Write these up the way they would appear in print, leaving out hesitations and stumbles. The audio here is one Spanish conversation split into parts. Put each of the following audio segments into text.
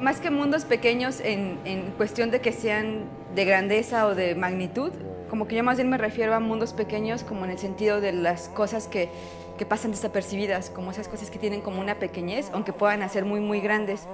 Más que mundos pequeños en cuestión de que sean de grandeza o de magnitud, como que yo más bien me refiero a mundos pequeños como en el sentido de las cosas que pasan desapercibidas, como esas cosas que tienen como una pequeñez, aunque puedan ser muy, muy grandes.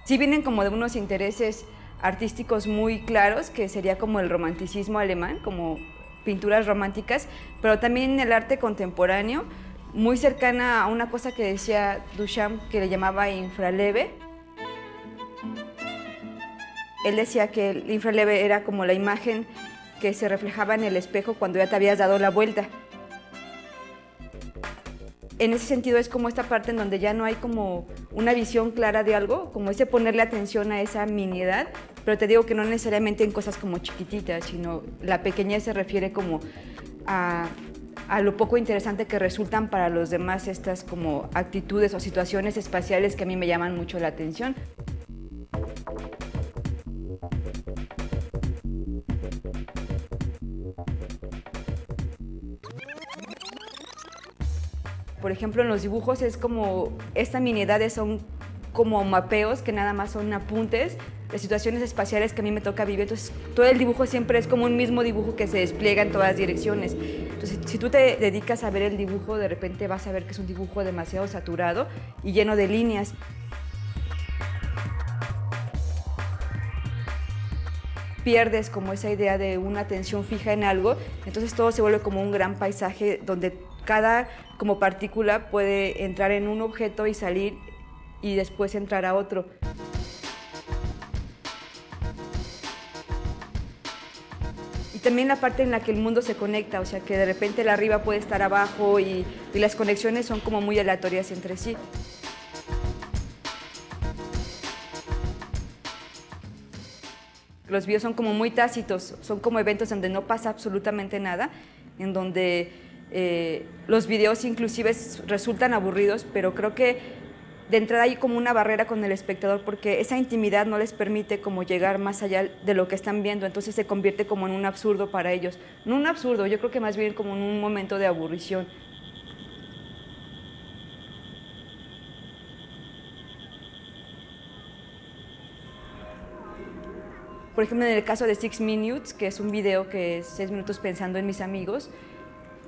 Sí vienen como de unos intereses artísticos muy claros, que sería como el romanticismo alemán, como pinturas románticas, pero también el arte contemporáneo, muy cercana a una cosa que decía Duchamp, que le llamaba infraleve. Él decía que el infraleve era como la imagen que se reflejaba en el espejo cuando ya te habías dado la vuelta. En ese sentido es como esta parte en donde ya no hay como una visión clara de algo, como ese ponerle atención a esa miniedad, pero te digo que no necesariamente en cosas como chiquititas, sino la pequeñez se refiere como a lo poco interesante que resultan para los demás estas como actitudes o situaciones espaciales que a mí me llaman mucho la atención. Por ejemplo, en los dibujos es como, estas miniedades son como mapeos que nada más son apuntes de situaciones espaciales que a mí me toca vivir. Entonces, todo el dibujo siempre es como un mismo dibujo que se despliega en todas direcciones. Entonces, si tú te dedicas a ver el dibujo, de repente vas a ver que es un dibujo demasiado saturado y lleno de líneas. Pierdes como esa idea de una atención fija en algo, entonces todo se vuelve como un gran paisaje donde cada como partícula puede entrar en un objeto y salir y después entrar a otro. Y también la parte en la que el mundo se conecta, o sea que de repente el arriba puede estar abajo y las conexiones son como muy aleatorias entre sí. Los videos son como muy tácitos, son como eventos donde no pasa absolutamente nada, en donde los videos inclusive resultan aburridos, pero creo que de entrada hay como una barrera con el espectador porque esa intimidad no les permite como llegar más allá de lo que están viendo, entonces se convierte como en un absurdo para ellos. No un absurdo, yo creo que más bien como en un momento de aburrición. Por ejemplo, en el caso de 6 Minutes, que es un video que es 6 minutos pensando en mis amigos,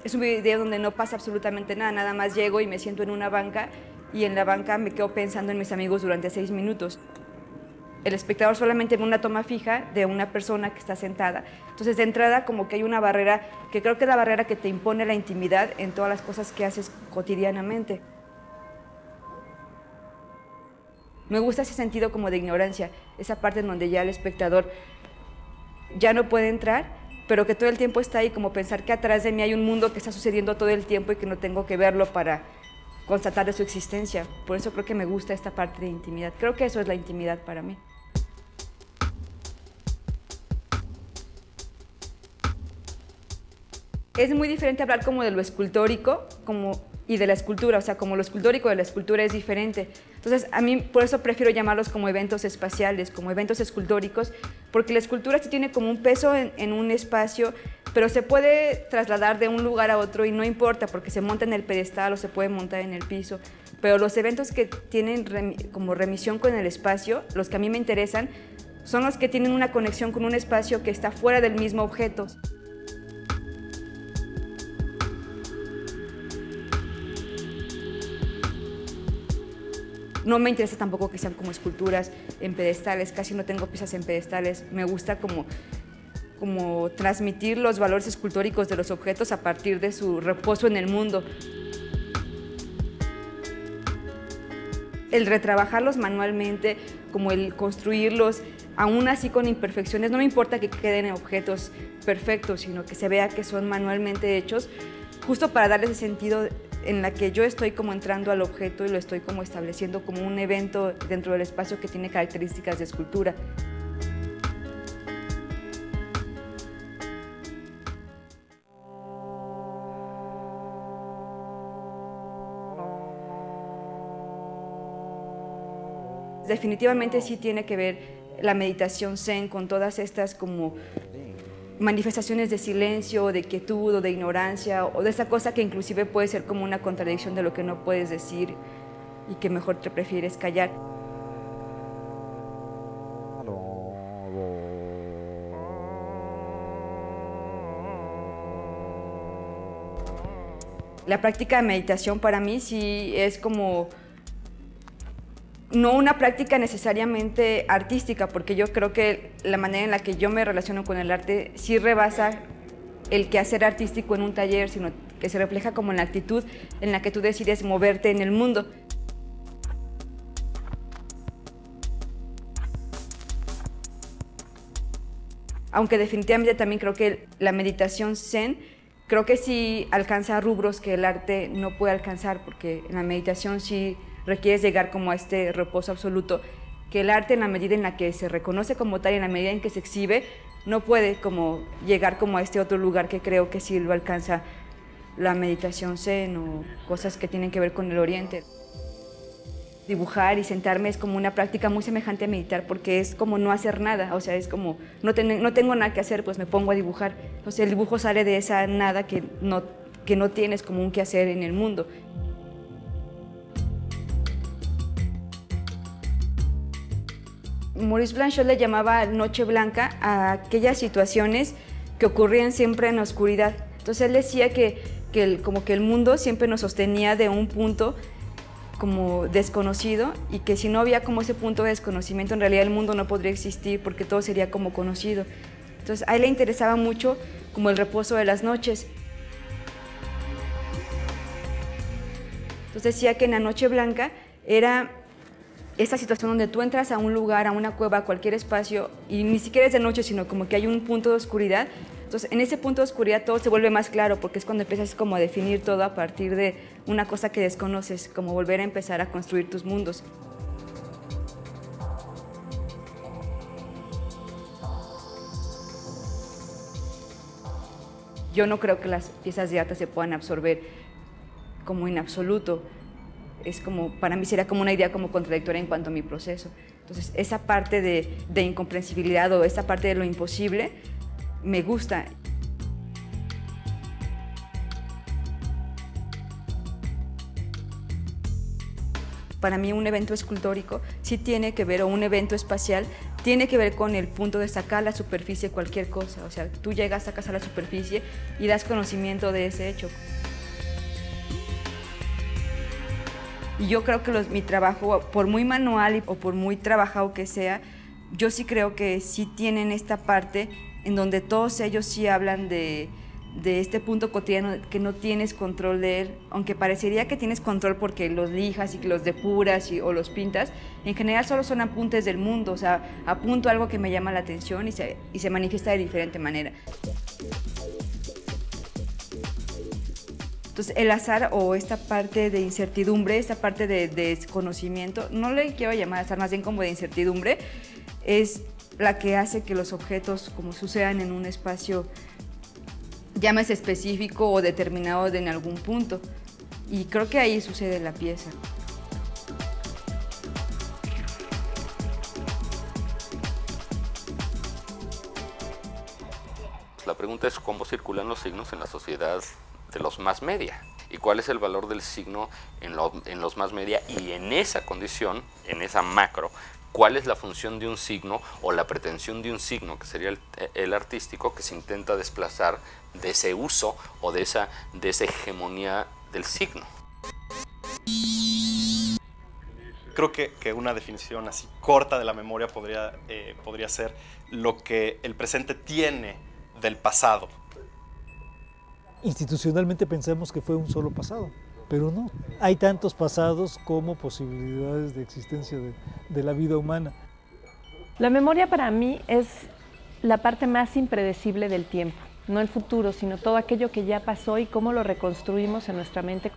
es un video donde no pasa absolutamente nada, nada más llego y me siento en una banca y en la banca me quedo pensando en mis amigos durante 6 minutos. El espectador solamente ve una toma fija de una persona que está sentada. Entonces, de entrada, como que hay una barrera, que creo que es la barrera que te impone la intimidad en todas las cosas que haces cotidianamente. Me gusta ese sentido como de ignorancia, esa parte en donde ya el espectador ya no puede entrar, pero que todo el tiempo está ahí, como pensar que atrás de mí hay un mundo que está sucediendo todo el tiempo y que no tengo que verlo para constatar de su existencia. Por eso creo que me gusta esta parte de intimidad. Creo que eso es la intimidad para mí. Es muy diferente hablar como de lo escultórico y de la escultura, o sea, como lo escultórico de la escultura es diferente. Entonces, a mí por eso prefiero llamarlos como eventos espaciales, como eventos escultóricos, porque la escultura sí tiene como un peso en un espacio, pero se puede trasladar de un lugar a otro y no importa, porque se monta en el pedestal o se puede montar en el piso. Pero los eventos que tienen como remisión con el espacio, los que a mí me interesan, son los que tienen una conexión con un espacio que está fuera del mismo objeto. No me interesa tampoco que sean como esculturas en pedestales, casi no tengo piezas en pedestales. Me gusta como transmitir los valores escultóricos de los objetos a partir de su reposo en el mundo. El retrabajarlos manualmente, como el construirlos, aún así con imperfecciones, no me importa que queden objetos perfectos, sino que se vea que son manualmente hechos, justo para darles ese sentido en la que yo estoy como entrando al objeto y lo estoy como estableciendo como un evento dentro del espacio que tiene características de escultura. Definitivamente sí tiene que ver la meditación zen con todas estas como manifestaciones de silencio, de quietud o de ignorancia, o de esa cosa que inclusive puede ser como una contradicción de lo que no puedes decir y que mejor te prefieres callar. La práctica de meditación para mí sí es como, no una práctica necesariamente artística, porque yo creo que la manera en la que yo me relaciono con el arte sí rebasa el quehacer artístico en un taller, sino que se refleja como en la actitud en la que tú decides moverte en el mundo. Aunque definitivamente también creo que la meditación zen, creo que sí alcanza rubros que el arte no puede alcanzar, porque en la meditación sí requieres llegar como a este reposo absoluto, que el arte en la medida en la que se reconoce como tal y en la medida en que se exhibe, no puede como llegar como a este otro lugar que creo que sí lo alcanza la meditación zen o cosas que tienen que ver con el oriente. Dibujar y sentarme es como una práctica muy semejante a meditar, porque es como no hacer nada, o sea, es como no tengo nada que hacer, pues me pongo a dibujar. Entonces el dibujo sale de esa nada que no tienes como un quehacer en el mundo. Maurice Blanchot le llamaba noche blanca a aquellas situaciones que ocurrían siempre en la oscuridad. Entonces él decía como que el mundo siempre nos sostenía de un punto como desconocido, y que si no había como ese punto de desconocimiento, en realidad el mundo no podría existir porque todo sería como conocido. Entonces a él le interesaba mucho como el reposo de las noches. Entonces decía que en la noche blanca era esta situación donde tú entras a un lugar, a una cueva, a cualquier espacio, y ni siquiera es de noche, sino como que hay un punto de oscuridad. Entonces, en ese punto de oscuridad todo se vuelve más claro, porque es cuando empiezas como a definir todo a partir de una cosa que desconoces, como volver a empezar a construir tus mundos. Yo no creo que las piezas de arte se puedan absorber como en absoluto. Es como, para mí sería como una idea como contradictoria en cuanto a mi proceso. Entonces, esa parte de incomprensibilidad o esa parte de lo imposible me gusta. Para mí un evento escultórico sí tiene que ver, o un evento espacial, tiene que ver con el punto de sacar a la superficie cualquier cosa. O sea, tú llegas, sacas a la superficie y das conocimiento de ese hecho. Y yo creo que mi trabajo, por muy manual o por muy trabajado que sea, yo sí creo que sí tienen esta parte en donde todos ellos sí hablan de este punto cotidiano que no tienes control de él, aunque parecería que tienes control porque los lijas y que los depuras o los pintas. En general solo son apuntes del mundo, o sea, apunto algo que me llama la atención y se manifiesta de diferente manera. Entonces, el azar o esta parte de incertidumbre, esta parte de desconocimiento, no le quiero llamar azar, más bien como de incertidumbre, es la que hace que los objetos como sucedan en un espacio, llámese específico o determinado en algún punto. Y creo que ahí sucede la pieza. La pregunta es cómo circulan los signos en la sociedad de los mass media y cuál es el valor del signo en los mass media, y en esa condición, en esa macro, cuál es la función de un signo o la pretensión de un signo, que sería el artístico, que se intenta desplazar de ese uso o de esa hegemonía del signo. Creo que una definición así corta de la memoria podría ser lo que el presente tiene del pasado. Institucionalmente pensamos que fue un solo pasado, pero no. Hay tantos pasados como posibilidades de existencia de la vida humana. La memoria para mí es la parte más impredecible del tiempo, no el futuro, sino todo aquello que ya pasó y cómo lo reconstruimos en nuestra mente.